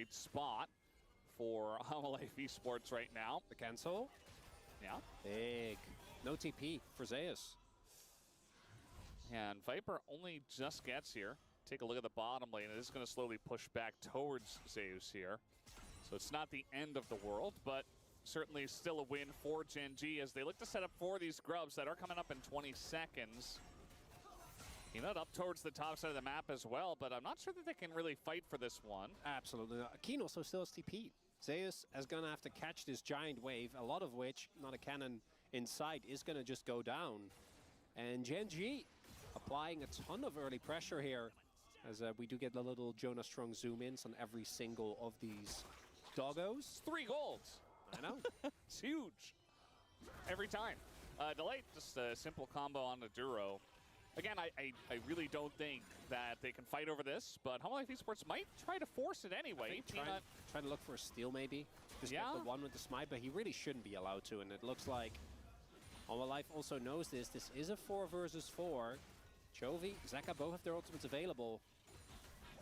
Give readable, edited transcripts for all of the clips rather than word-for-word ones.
great spot for Life Esports right now. The cancel. Yeah. Big. No TP for Zeus. And Viper only just gets here. Take a look at the bottom lane. It is going to slowly push back towards Zeus here. So it's not the end of the world, but certainly still a win for Gen G as they look to set up for these grubs that are coming up in 20 seconds. Peanut up towards the top side of the map as well, but I'm not sure that they can really fight for this one. Absolutely not. Keen also still has TP. Zeus is going to have to catch this giant wave, a lot of which, not a cannon in sight, is going to just go down. And Gen G applying a ton of early pressure here, as we do get a little Jonas Strong zoom-ins on every single of these doggos. 3 golds. I know. It's huge. Every time. Delight, just a simple combo on the Duro. Again, I really don't think that they can fight over this, but Life Esports might try to force it anyway. Try to look for a steal maybe. Just get the one with the smite, but he really shouldn't be allowed to, and it looks like Life also knows this. This is a 4 versus 4. Chovy, Zeka both have their ultimates available.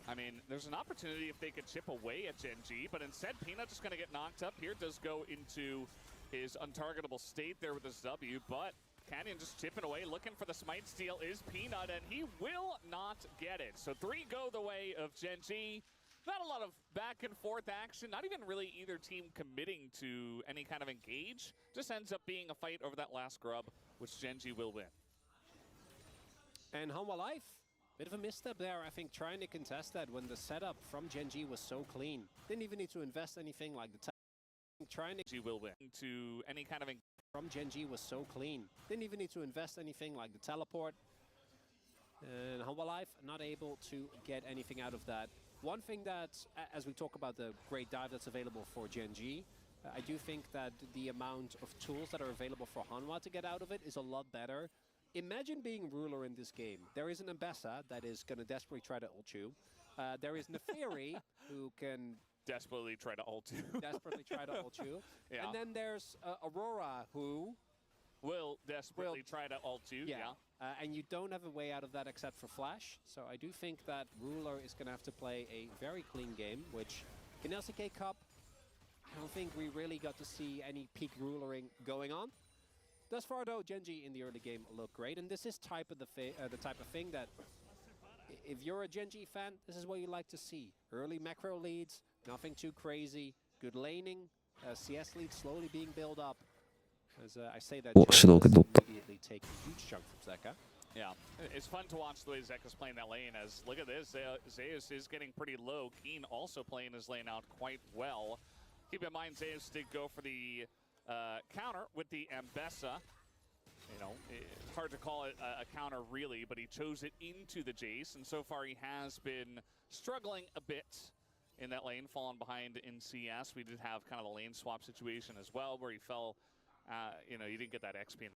I mean, there's an opportunity if they could chip away at Gen G, but instead Peanut just going to get knocked up here. Does go into his untargetable state there with his W, but Canyon just chipping away, looking for the smite steal is Peanut, and he will not get it. So 3 go the way of Gen G. Not a lot of back and forth action, not even really either team committing to any kind of engage. Just ends up being a fight over that last grub, which Gen G will win. And Hanwha Life, bit of a misstep there, I think, trying to contest that when the setup from Gen G was so clean. Didn't even need to invest anything like the trying to G will win to any kind of from Gen G was so clean. Didn't even need to invest anything like the teleport. And Hanwha Life not able to get anything out of that. One thing that, as we talk about the great dive that's available for Gen G, I do think that the amount of tools that are available for Hanwha to get out of it is a lot better. Imagine being ruler in this game. There is an Ambessa that is going to desperately try to ult you. There is Neferi who can desperately try to ult you. Yeah. And then there's Aurora who will desperately try to ult you. Yeah. And you don't have a way out of that except for Flash. So I do think that Ruler is going to have to play a very clean game, which in LCK Cup, I don't think we really got to see any peak rulering going on. Thus far, though, Gen G in the early game looked great. And this is the type of thing that, if you're a Gen G fan, this is what you like to see. Early macro leads, nothing too crazy, good laning, CS leads slowly being built up. As I say that, immediately take a huge chunk from Zeka. Yeah, it's fun to watch the way Zeka's playing that lane, as look at this, Zeus is getting pretty low. Keen also playing his lane out quite well. Keep in mind, Zeus did go for the counter with the Ambessa. You know, it's hard to call it a counter really, but he chose it into the Jace, and so far he has been struggling a bit in that lane, falling behind in CS. We did have kind of a lane swap situation as well, where he fell, you know, you didn't get that XP in